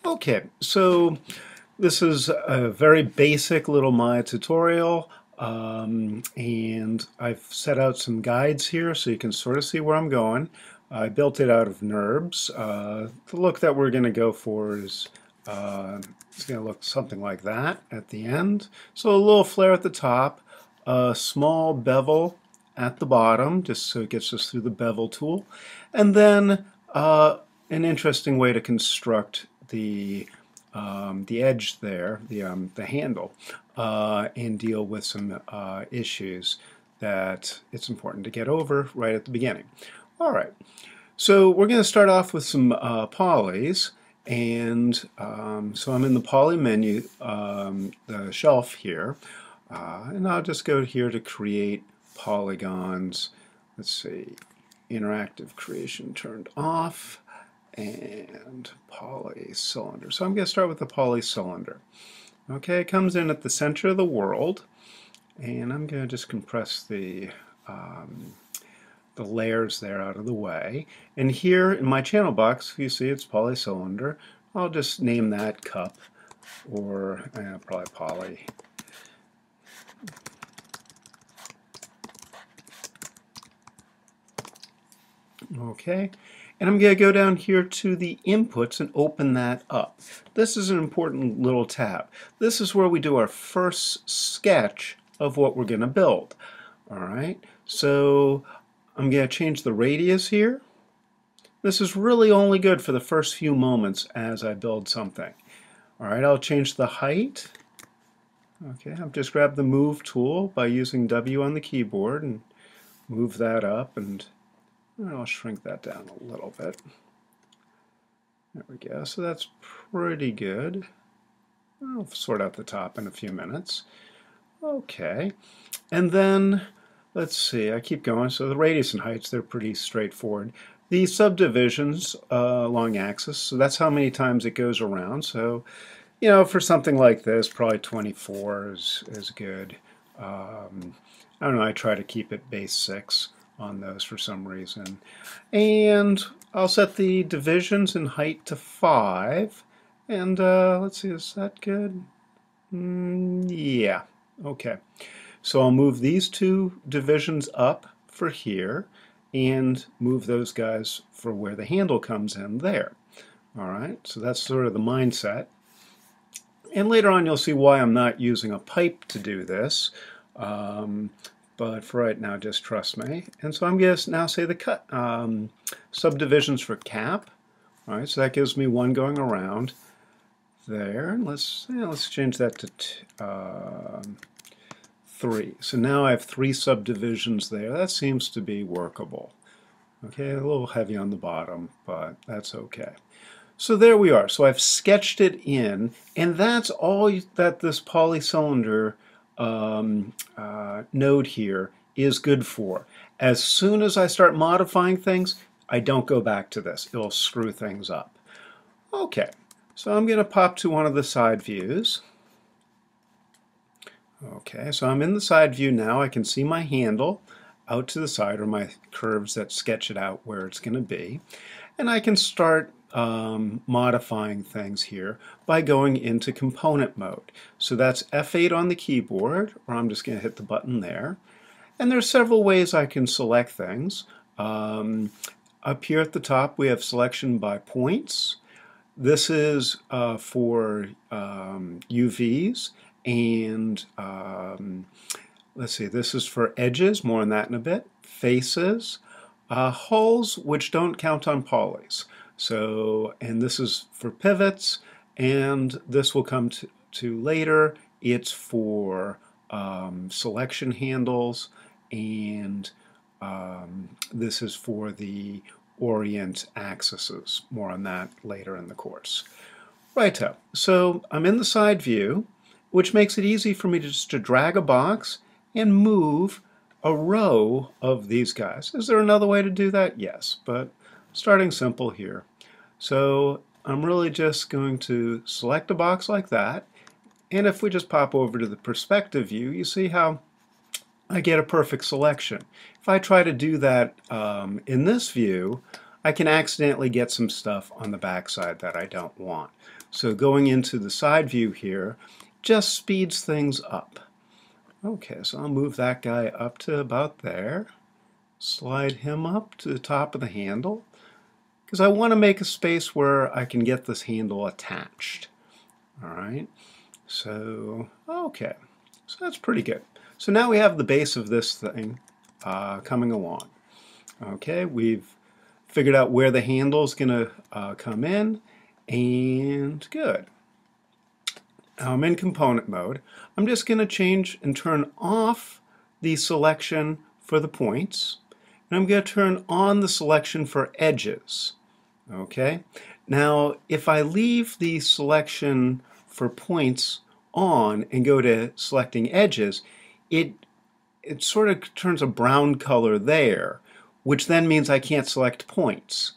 Okay, so this is a very basic little Maya tutorial, and I've set out some guides here so you can sort of see where I'm going. I built it out of NURBS. The look that we're going to go for is it's going to look something like that at the end. So a little flare at the top, a small bevel at the bottom, just so it gets us through the bevel tool, and then an interesting way to construct the edge there, the handle, and deal with some issues that it's important to get over right at the beginning. All right, so we're going to start off with some polys, and so I'm in the poly menu, the shelf here, and I'll just go here to create polygons. Let's see, interactive creation turned off, and poly cylinder. So I'm going to start with the poly cylinder. Okay, it comes in at the center of the world, and I'm going to just compress the layers there out of the way. And here in my channel box, you see it's poly cylinder. I'll just name that cup, or probably poly. Okay, and I'm going to go down here to the inputs and open that up. This is an important little tab. This is where we do our first sketch of what we're going to build. All right, so I'm going to change the radius here. This is really only good for the first few moments as I build something. All right, I'll change the height. Okay, I've just grabbed the move tool by using W on the keyboard and move that up, and I'll shrink that down a little bit. There we go. So that's pretty good. I'll sort out the top in a few minutes. Okay. And then, let's see, I keep going. So the radius and heights, they're pretty straightforward. The subdivisions along axis, so that's how many times it goes around. So, you know, for something like this, probably 24 is good. I don't know, I try to keep it base 6 on those for some reason. And I'll set the divisions in height to 5. And let's see, is that good? Yeah, okay. So I'll move these two divisions up for here and move those guys for where the handle comes in there. All right, so that's sort of the mindset. And later on you'll see why I'm not using a pipe to do this. But for right now, just trust me. And so I'm going to now say the cut subdivisions for cap. All right, so that gives me one going around there. Let's change that to 3. So now I have 3 subdivisions there. That seems to be workable. Okay, a little heavy on the bottom, but that's okay. So there we are. So I've sketched it in, and that's all that this poly cylinder node here is good for. As soon as I start modifying things, I don't go back to this. It'll screw things up. Okay, so I'm going to pop to one of the side views. Okay, so I'm in the side view now. I can see my handle out to the side, or my curves that sketch it out where it's going to be. And I can start modifying things here by going into component mode. So that's F8 on the keyboard, or I'm just going to hit the button there. And there's several ways I can select things. Up here at the top we have selection by points. This is for UVs, and let's see, this is for edges, more on that in a bit, faces, hulls, which don't count on polys. So, and this is for pivots, and this will come to later. It's for selection handles, and this is for the orient axes. More on that later in the course. Righto, so I'm in the side view, which makes it easy for me just to drag a box and move a row of these guys. Is there another way to do that? Yes, but starting simple here. So I'm really just going to select a box like that, and if we just pop over to the perspective view, you see how I get a perfect selection. If I try to do that in this view, I can accidentally get some stuff on the backside that I don't want. So going into the side view here just speeds things up. Okay, so I'll move that guy up to about there. Slide him up to the top of the handle because I want to make a space where I can get this handle attached. All right, so okay, so that's pretty good. So now we have the base of this thing coming along. Okay, we've figured out where the handle is going to come in, and good. Now I'm in component mode. I'm just going to change and turn off the selection for the points, and I'm going to turn on the selection for edges. Okay, now if I leave the selection for points on and go to selecting edges, it sort of turns a brown color there, which then means I can't select points,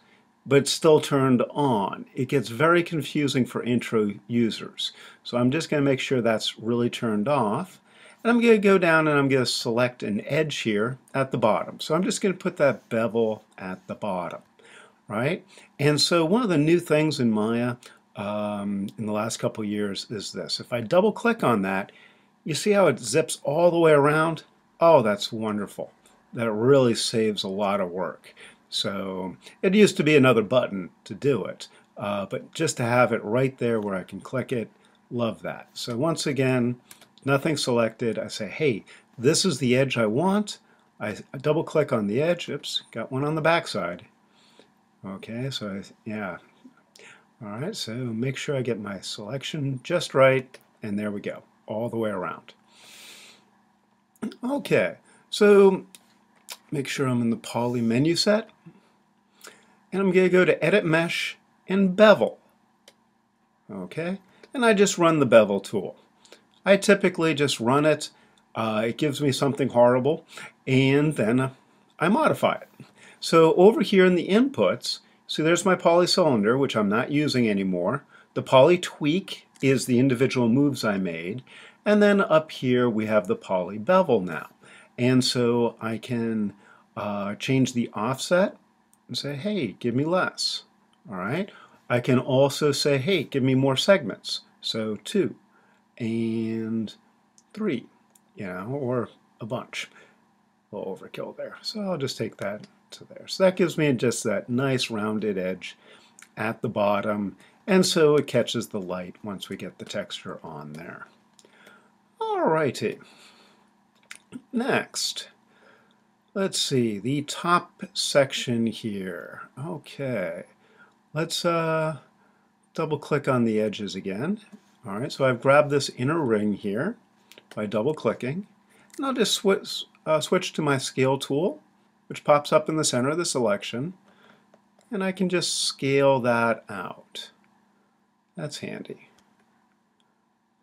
but it's still turned on. It gets very confusing for intro users. So I'm just going to make sure that's really turned off. And I'm going to go down and I'm going to select an edge here at the bottom. So I'm just going to put that bevel at the bottom, right? And so one of the new things in Maya in the last couple years is this. If I double click on that, you see how it zips all the way around? Oh, that's wonderful. That really saves a lot of work. So it used to be another button to do it, but just to have it right there where I can click it, love that. So once again, nothing selected. I say, hey, this is the edge I want. I double click on the edge. Oops, got one on the back side. Okay, so yeah. All right, so make sure I get my selection just right, and there we go, all the way around. Okay, so make sure I'm in the poly menu set, and I'm going to go to Edit Mesh and Bevel. Okay, and I just run the bevel tool. I typically just run it. It gives me something horrible, and then I modify it. So over here in the inputs, see there's my poly cylinder, which I'm not using anymore. The poly tweak is the individual moves I made, and then up here we have the poly bevel now. And so I can change the offset and say, hey, give me less. All right. I can also say, hey, give me more segments. So 2 and 3, you know, or a bunch. A little overkill there. So I'll just take that to there. So that gives me just that nice rounded edge at the bottom. And so it catches the light once we get the texture on there. All righty. Next, let's see, the top section here. Okay, let's double click on the edges again. All right, so I've grabbed this inner ring here by double clicking, and I'll just switch to my scale tool, which pops up in the center of the selection, and I can just scale that out. That's handy.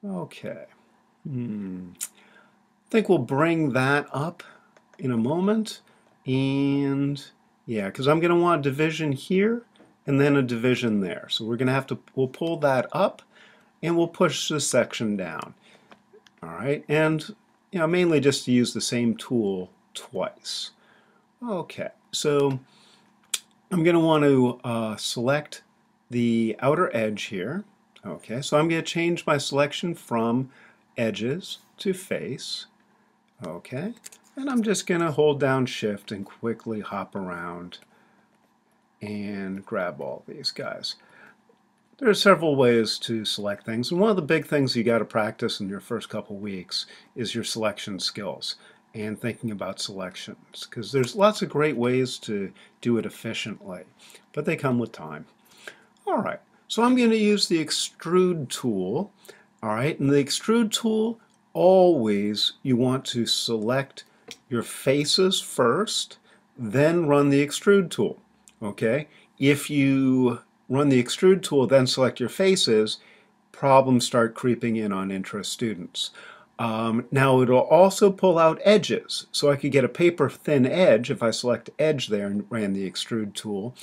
Okay. I think we'll bring that up in a moment, and yeah, because I'm going to want a division here and then a division there. So we're going to have to, we'll pull that up and we'll push this section down. All right, and you know, mainly just to use the same tool twice. Okay, so I'm going to want to select the outer edge here. Okay, so I'm going to change my selection from edges to face. Okay, and I'm just going to hold down Shift and quickly hop around and grab all these guys. There are several ways to select things, and one of the big things you got to practice in your first couple weeks is your selection skills and thinking about selections, because there's lots of great ways to do it efficiently, but they come with time. All right, so I'm going to use the extrude tool. All right, and the extrude tool, always you want to select your faces first, then run the extrude tool. Okay, if you run the extrude tool, then select your faces, problems start creeping in on intro students. Now it'll also pull out edges, so I could get a paper thin edge if I select edge there and ran the extrude tool,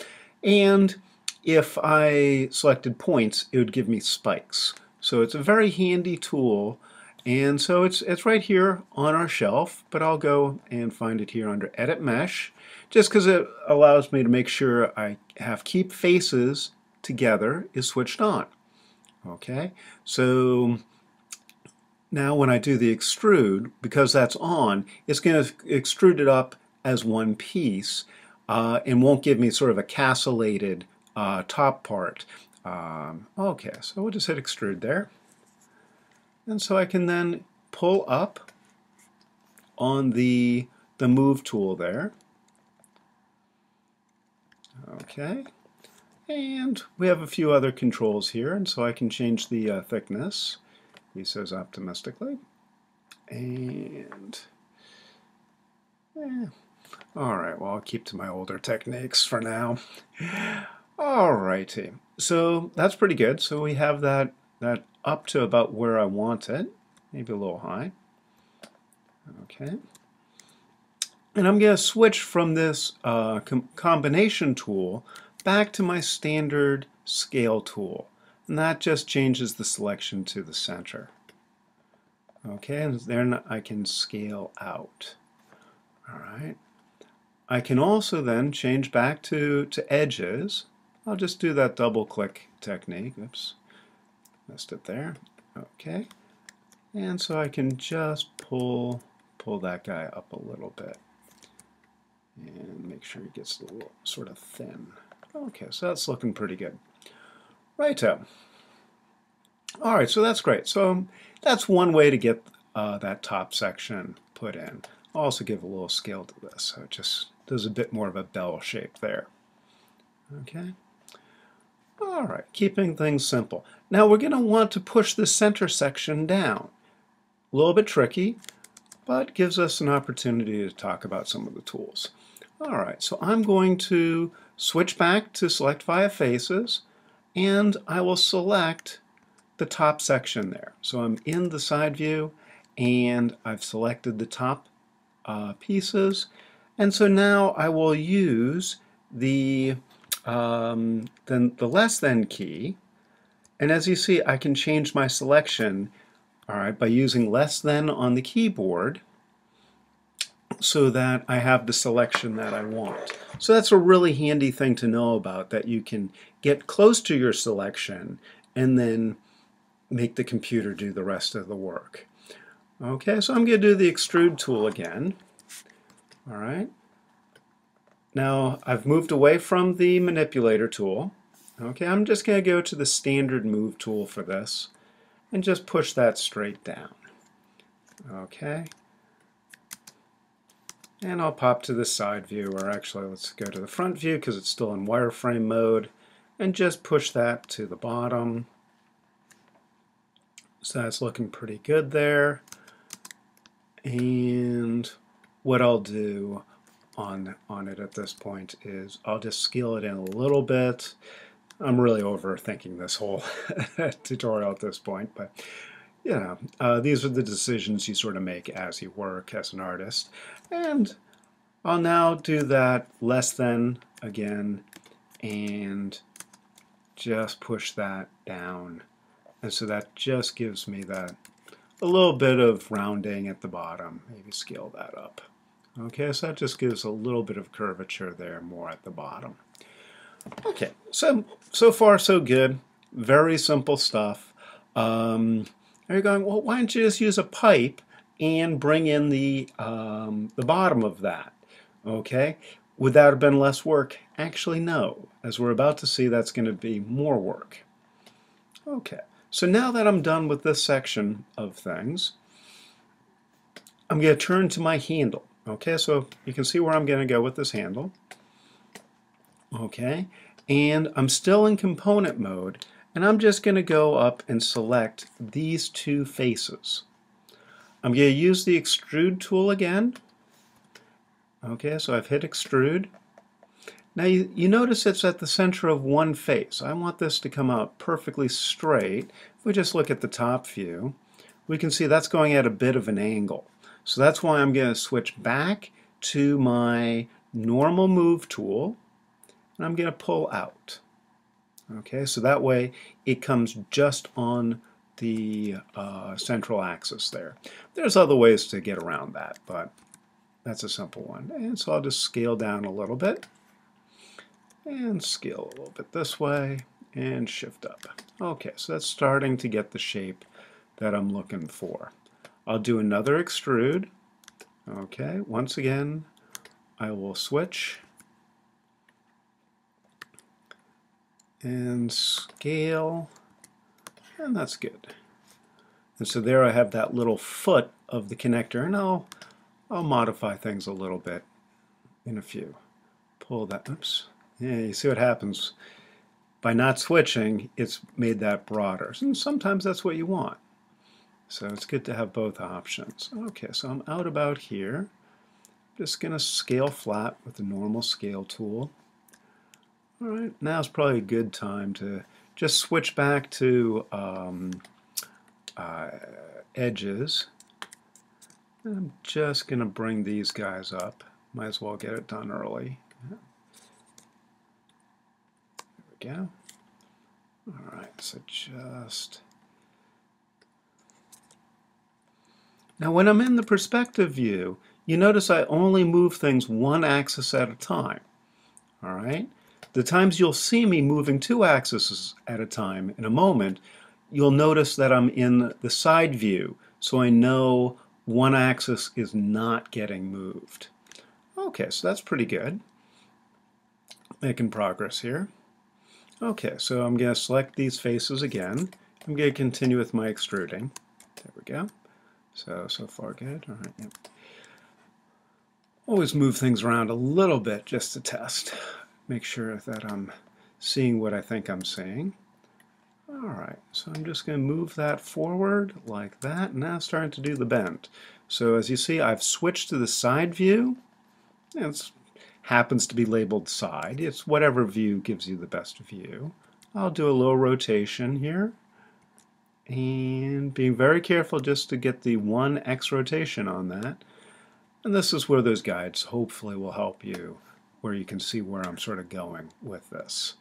and if I selected points, it would give me spikes. So it's a very handy tool, and so it's right here on our shelf, but I'll go and find it here under Edit Mesh, just because it allows me to make sure I have keep faces together is switched on. Okay, so now when I do the extrude, because that's on, it's going to extrude it up as one piece and won't give me sort of a castellated top part. Okay, so we'll just hit extrude there. And so I can then pull up on the move tool there. Okay, and we have a few other controls here, and so I can change the thickness. He says optimistically. And all right, well, I'll keep to my older techniques for now. All righty, so that's pretty good. So we have that up to about where I want it, maybe a little high. Okay, and I'm going to switch from this combination tool back to my standard scale tool, and that just changes the selection to the center. Okay, and then I can scale out. All right. I can also then change back to edges. I'll just do that double click technique. Oops, missed it there. Okay, and so I can just pull that guy up a little bit and make sure he gets a little sort of thin. Okay, so that's looking pretty good. Righto. All right, so that's great. So that's one way to get that top section put in. I'll also give a little scale to this, so it just does a bit more of a bell shape there. Okay. All right, keeping things simple. Now we're going to want to push the center section down. A little bit tricky, but gives us an opportunity to talk about some of the tools. All right, so I'm going to switch back to select via faces, and I will select the top section there. So I'm in the side view, and I've selected the top pieces, and so now I will use the less than key, and as you see, I can change my selection, all right, by using less than on the keyboard, so that I have the selection that I want. So that's a really handy thing to know about, that you can get close to your selection and then make the computer do the rest of the work. Okay, so I'm going to do the extrude tool again. All right. Now I've moved away from the manipulator tool. Okay, I'm just going to go to the standard move tool for this and just push that straight down. Okay. And I'll pop to the side view, or actually let's go to the front view because it's still in wireframe mode, and just push that to the bottom. So that's looking pretty good there. And what I'll do on it at this point is I'll just scale it in a little bit. I'm really overthinking this whole tutorial at this point, but you know, these are the decisions you sort of make as you work as an artist. And I'll now do that less than again and just push that down. And so that just gives me that a little bit of rounding at the bottom. Maybe scale that up. Okay, so that just gives a little bit of curvature there more at the bottom. Okay, so far so good. Very simple stuff. You're going, well, why don't you just use a pipe and bring in the bottom of that? Okay, would that have been less work? Actually, no. As we're about to see, that's going to be more work. Okay, so now that I'm done with this section of things, I'm going to turn to my handle. Okay, so you can see where I'm going to go with this handle. Okay, and I'm still in component mode, and I'm just going to go up and select these two faces. I'm going to use the extrude tool again. Okay, so I've hit extrude. Now you notice it's at the center of one face. I want this to come out perfectly straight. If we just look at the top view, we can see that's going at a bit of an angle. So that's why I'm going to switch back to my normal move tool, and I'm going to pull out. Okay, so that way it comes just on the central axis there. There's other ways to get around that, but that's a simple one. And so I'll just scale down a little bit. and scale a little bit this way, and shift up. Okay, so that's starting to get the shape that I'm looking for. I'll do another extrude. Okay, once again, I will switch and scale, and that's good. And so there I have that little foot of the connector, and I'll modify things a little bit in a few. Pull that, oops. Yeah, you see what happens. By not switching, it's made that broader. And sometimes that's what you want. So it's good to have both options. Okay, so I'm out about here. Just going to scale flat with the normal scale tool. All right, now's probably a good time to just switch back to edges. I'm just going to bring these guys up. Might as well get it done early. There we go. All right, so just... Now when I'm in the perspective view, you notice I only move things one axis at a time. All right? The times you'll see me moving two axes at a time in a moment, you'll notice that I'm in the side view, so I know one axis is not getting moved. Okay, so that's pretty good. Making progress here. Okay, so I'm going to select these faces again. I'm going to continue with my extruding. There we go. So far good. All right. Yep. Always move things around a little bit just to test. Make sure that I'm seeing what I think I'm seeing. All right, so I'm just going to move that forward like that. Now it's starting to do the bend. So as you see, I've switched to the side view. It happens to be labeled side. It's whatever view gives you the best view. I'll do a little rotation here. And being very careful just to get the 1x rotation on that. And this is where those guides hopefully will help you, where you can see where I'm sort of going with this.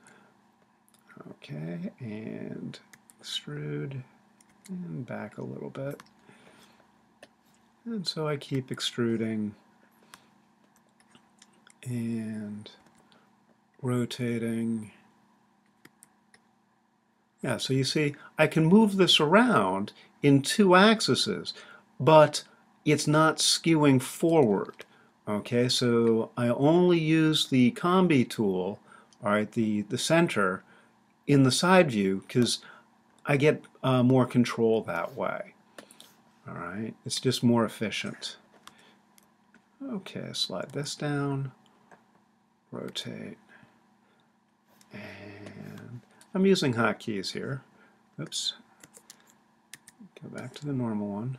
Okay, and extrude, and back a little bit. And so I keep extruding and rotating. Yeah, so you see, I can move this around in two axes, but it's not skewing forward. Okay, so I only use the combi tool, all right, the center, in the side view because I get more control that way. All right, it's just more efficient. Okay, slide this down, rotate, and I'm using hotkeys here. Oops. Go back to the normal one.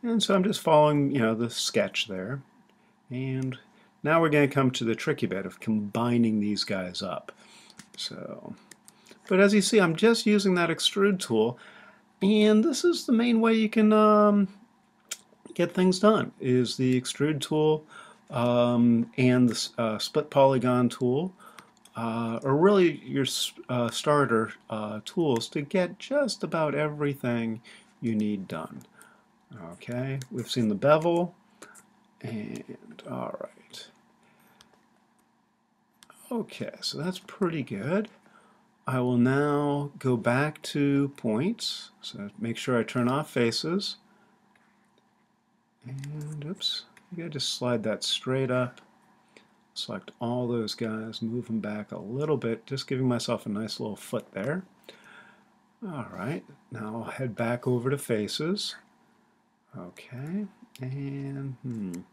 And so I'm just following, the sketch there. And now we're going to come to the tricky bit of combining these guys up. So, but as you see, I'm just using that extrude tool, and this is the main way you can get things done, is the extrude tool and the split polygon tool are really your starter tools to get just about everything you need done. Okay, we've seen the bevel, and all right. Okay, so that's pretty good. I will now go back to points, so make sure I turn off faces. And oops, you gotta just slide that straight up. Select all those guys, move them back a little bit, just giving myself a nice little foot there. All right, now I'll head back over to faces. Okay, and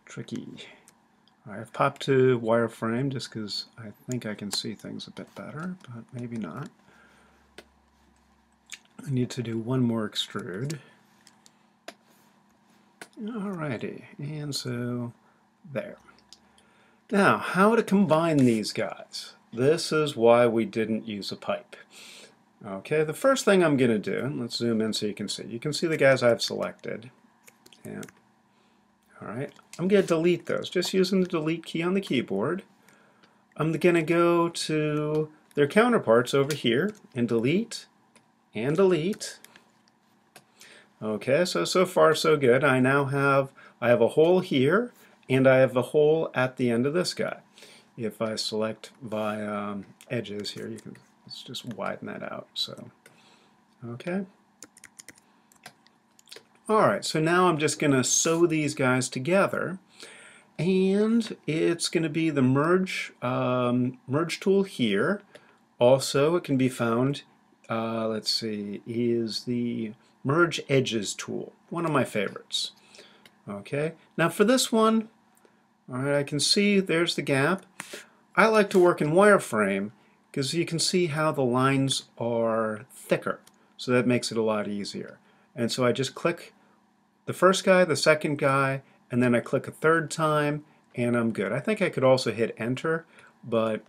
tricky. I've popped to wireframe just because I think I can see things a bit better, but maybe not. I need to do one more extrude. Alrighty, and so there. Now, how to combine these guys. This is why we didn't use a pipe. Okay, the first thing I'm going to do, and let's zoom in so you can see. You can see the guys I've selected. Yeah. Alright, I'm going to delete those, just using the delete key on the keyboard. I'm going to go to their counterparts over here and delete and delete. Okay, so far so good. I now have I have a hole here, and I have a hole at the end of this guy. If I select by edges here, you can, let's just widen that out. So, okay. All right, so now I'm just going to sew these guys together, and it's going to be the merge tool here. Also, it can be found, let's see, is the merge edges tool, one of my favorites. Okay, now for this one, all right, I can see there's the gap. I like to work in wireframe because you can see how the lines are thicker, so that makes it a lot easier. And so I just click the first guy, the second guy, and then I click a third time, and I'm good. I think I could also hit enter, but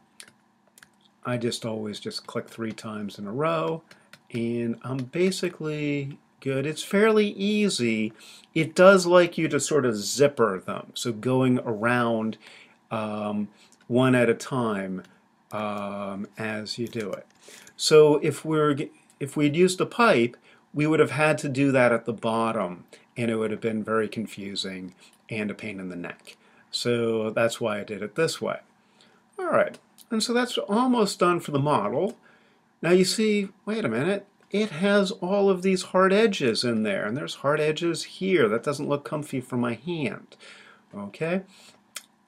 I just always just click 3 times in a row, and I'm basically good. It's fairly easy. It does like you to sort of zipper them, so going around one at a time as you do it. So if we'd used a pipe, we would have had to do that at the bottom, and it would have been very confusing and a pain in the neck. So that's why I did it this way. All right, and so that's almost done for the model. Now you see, wait a minute, it has all of these hard edges in there, and there's hard edges here. That doesn't look comfy for my hand. Okay,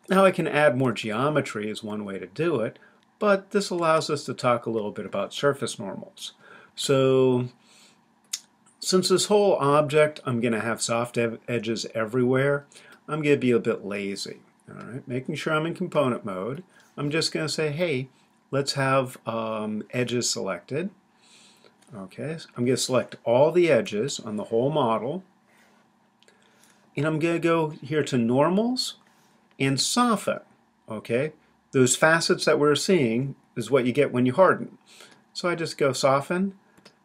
now I can add more geometry is one way to do it, but this allows us to talk a little bit about surface normals. So since this whole object, I'm going to have soft edges everywhere, I'm going to be a bit lazy. All right, making sure I'm in component mode. I'm just going to say, hey, let's have edges selected. Okay, so I'm going to select all the edges on the whole model, and I'm going to go here to normals and soften. Okay, those facets that we're seeing is what you get when you harden. So I just go soften,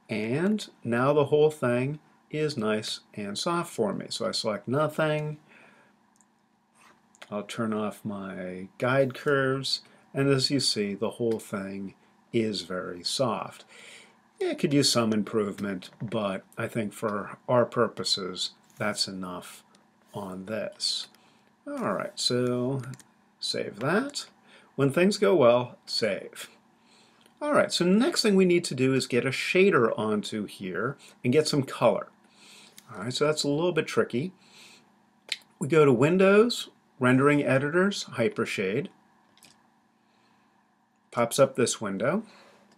and now the whole thing is nice and soft for me. So I select nothing. I'll turn off my guide curves, and as you see, the whole thing is very soft. It could use some improvement, but I think for our purposes, that's enough on this. All right, so save that. When things go well, save. All right, so the next thing we need to do is get a shader onto here and get some color. All right, so that's a little bit tricky. We go to Windows, Rendering Editors, Hypershade. Pops up this window.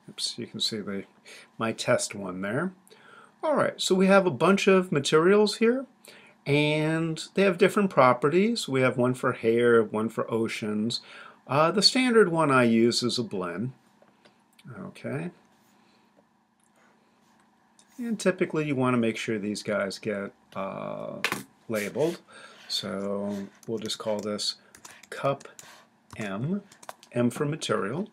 Oops, you can see my test one there. All right, so we have a bunch of materials here, and they have different properties. We have one for hair, one for oceans. The standard one I use is a blend. Okay. And typically you want to make sure these guys get labeled. So we'll just call this Cup M, M for material.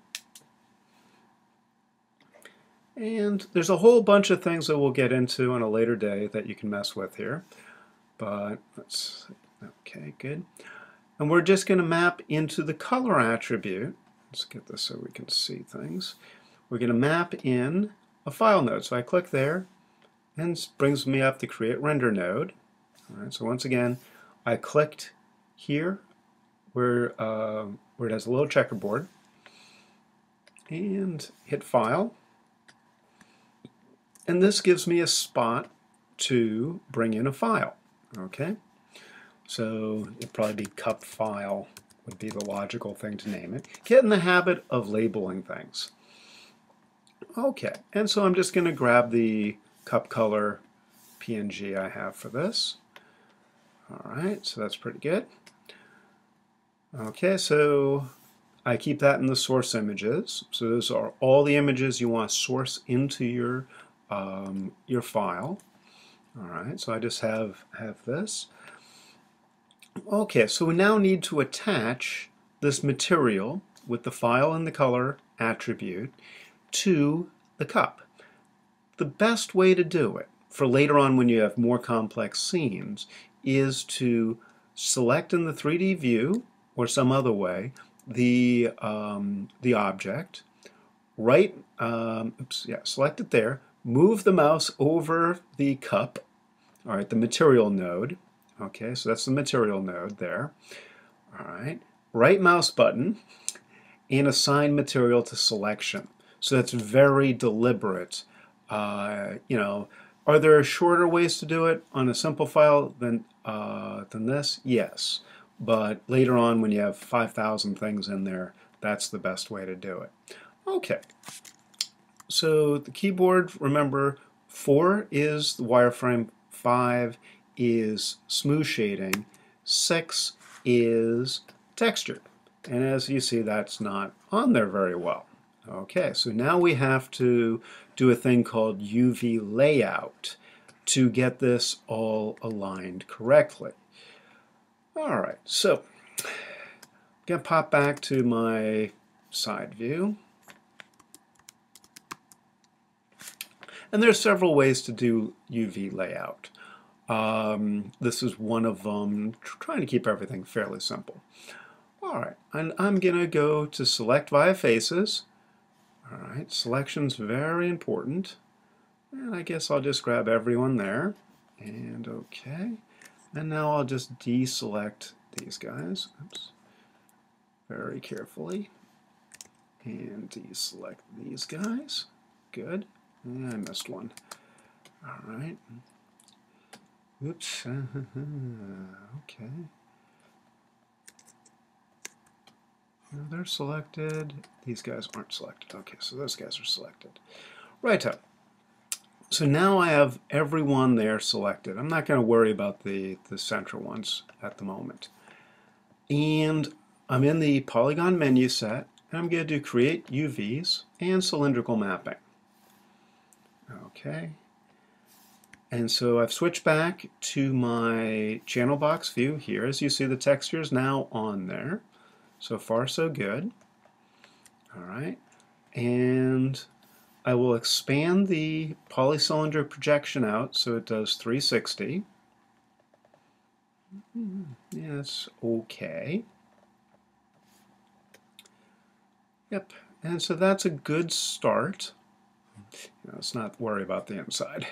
And there's a whole bunch of things that we'll get into on a later day that you can mess with here. But let's, okay, good. And we're just going to map into the color attribute. Let's get this so we can see things. We're going to map in a file node. So I click there, and it brings me up to create render node. All right, so once again, I clicked here where it has a little checkerboard, and hit file. And this gives me a spot to bring in a file. Okay, so it'd probably be cup file would be the logical thing to name it. Get in the habit of labeling things. Okay, and so I'm just going to grab the cup color PNG I have for this. All right, so that's pretty good. Okay, so I keep that in the source images. So those are all the images you want to source into your file. All right, so I just have this. Okay, so we now need to attach this material with the file and the color attribute to the cup. The best way to do it for later on when you have more complex scenes is to select in the 3D view or some other way the object, select it there, move the mouse over the cup, all right, the material node, Okay, so that's the material node there. All right, right mouse button and assign material to selection. So that's very deliberate. Are there shorter ways to do it on a simple file than this? Yes, but later on when you have 5,000 things in there, that's the best way to do it. Okay, so the keyboard, remember, 4 is the wireframe, 5 is smooth shading, 6 is texture. And as you see, that's not on there very well. Okay, so now we have to do a thing called UV layout to get this all aligned correctly. All right, so I'm going to pop back to my side view. And there are several ways to do UV layout. This is one of them, trying to keep everything fairly simple. All right, and I'm going to go to select via faces. All right, selection's very important. And I guess I'll just grab everyone there. And okay. And now I'll just deselect these guys. Oops. Very carefully. And deselect these guys. Good. I missed one. All right. Oops. Okay. No, they're selected. These guys aren't selected. Okay, so those guys are selected. Righto. So now I have everyone there selected. I'm not going to worry about the central ones at the moment. And I'm in the polygon menu set, and I'm going to do create UVs and cylindrical mapping. Okay. And so I've switched back to my channel box view here. As you see, the texture is now on there. So far, so good. All right. And I will expand the polycylinder projection out so it does 360. Yeah, that's okay. Yep. And so that's a good start. Let's not worry about the inside.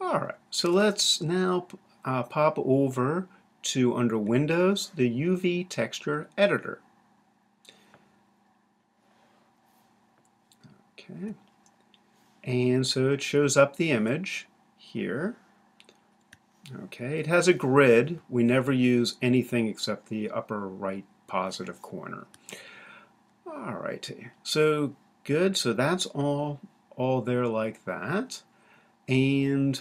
All right, so let's now pop over to under Windows, the UV Texture Editor. Okay, and so it shows up the image here. Okay, it has a grid. We never use anything except the upper right positive corner. All righty, so good. So that's all there like that. And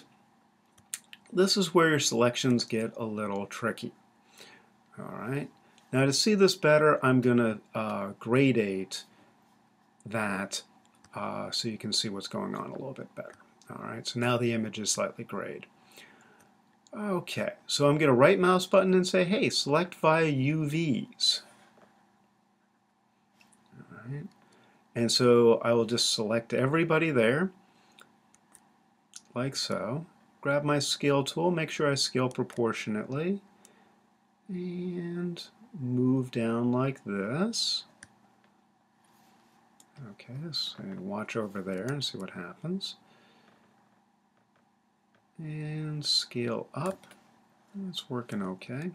this is where your selections get a little tricky. All right. Now to see this better, I'm going to gradate that so you can see what's going on a little bit better. All right. So now the image is slightly grayed. Okay. So I'm going to right mouse button and say, hey, select via UVs. All right. And so I will just select everybody there, like so. Grab my scale tool, make sure I scale proportionately, and move down like this. Okay, so watch over there and see what happens. And scale up. It's working okay.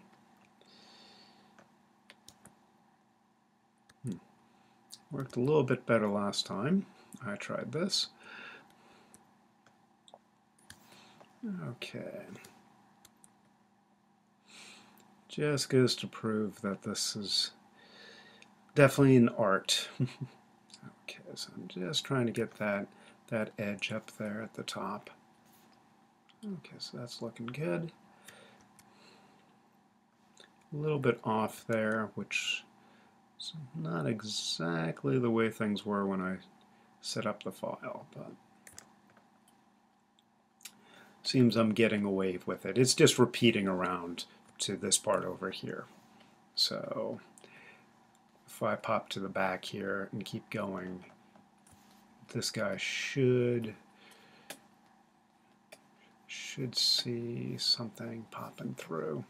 Worked a little bit better last time I tried this. Okay. Just goes to prove that this is definitely an art. Okay, so I'm just trying to get that edge up there at the top. Okay, so that's looking good. A little bit off there, which is not exactly the way things were when I set up the file, but seems I'm getting away with it. It's just repeating around to this part over here. So if I pop to the back here and keep going, this guy should see something popping through.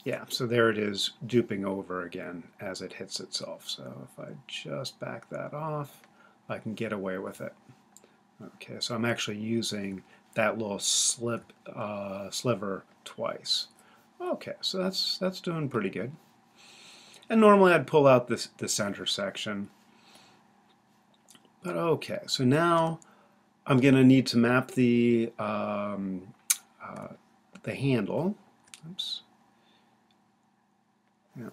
Yeah, so there it is, duping over again as it hits itself. So if I just back that off, I can get away with it. Okay, so I'm actually using that little sliver twice. Okay, so that's doing pretty good. And normally I'd pull out the center section. But okay, so now I'm going to need to map the handle. Oops. Yeah.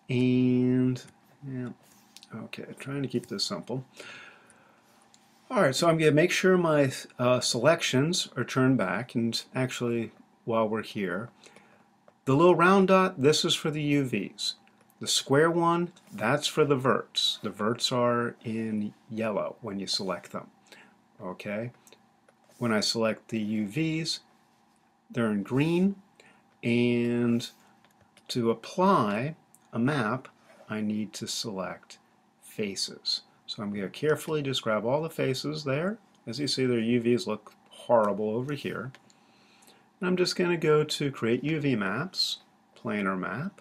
And yeah. Okay, trying to keep this simple. All right, so I'm going to make sure my selections are turned back. And actually, while we're here, the little round dot, this is for the UVs. The square one, that's for the verts. The verts are in yellow when you select them. Okay? When I select the UVs, they're in green. And to apply a map, I need to select faces. So I'm going to carefully just grab all the faces there. As you see, their UVs look horrible over here. And I'm just going to go to Create UV Maps, Planar Map.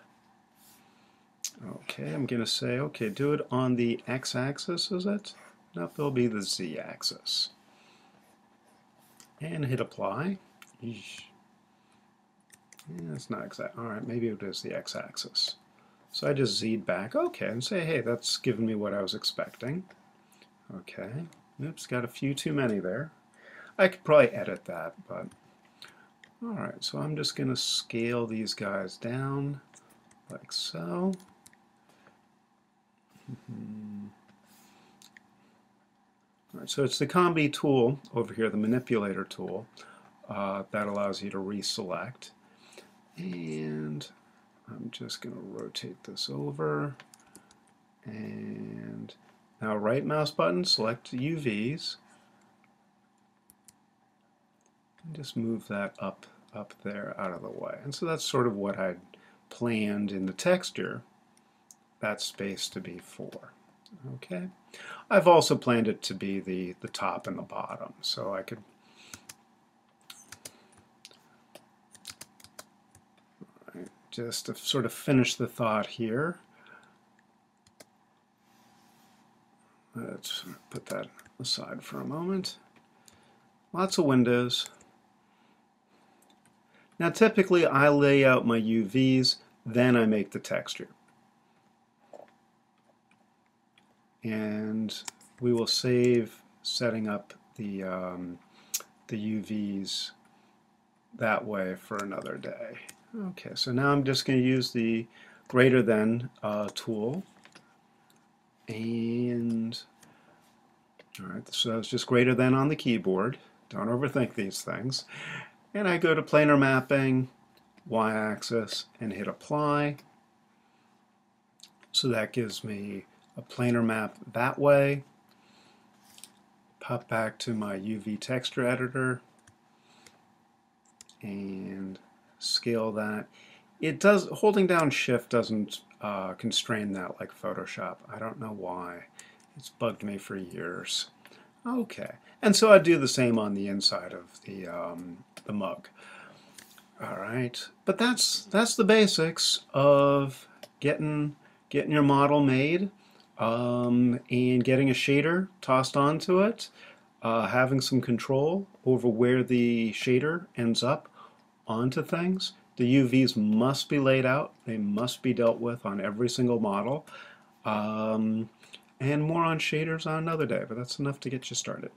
Okay, I'm going to say, okay, do it on the x-axis, is it? Nope, it'll be the z-axis. And hit Apply. Eesh. Yeah, that's not exact. All right, maybe it is the x-axis. So I just z'd back, okay, and say, hey, that's giving me what I was expecting. Okay, oops, got a few too many there. I could probably edit that, but all right, so I'm just going to scale these guys down like so. All right, so it's the Combi tool over here, the manipulator tool, that allows you to reselect. And I'm just going to rotate this over. And now right mouse button, select UVs. And just move that up there out of the way. And so that's sort of what I'd planned in the texture that space to be for. Okay. I've also planned it to be the top and the bottom, so I could just to sort of finish the thought here. Let's put that aside for a moment. Lots of windows. Now typically I lay out my UVs, then I make the texture. And we will save setting up the UVs that way for another day. Okay, so now I'm just going to use the greater than tool. And all right, so it's just greater than on the keyboard. Don't overthink these things. And I go to planar mapping, y-axis, and hit apply. So that gives me a planar map that way. Pop back to my UV texture editor and scale that. It does, holding down shift doesn't constrain that like Photoshop. I don't know why. It's bugged me for years. Okay, and so I do the same on the inside of the mug. All right, but that's the basics of getting your model made and getting a shader tossed onto it, having some control over where the shader ends up onto things. The UVs must be laid out. They must be dealt with on every single model. And more on shaders on another day, but that's enough to get you started.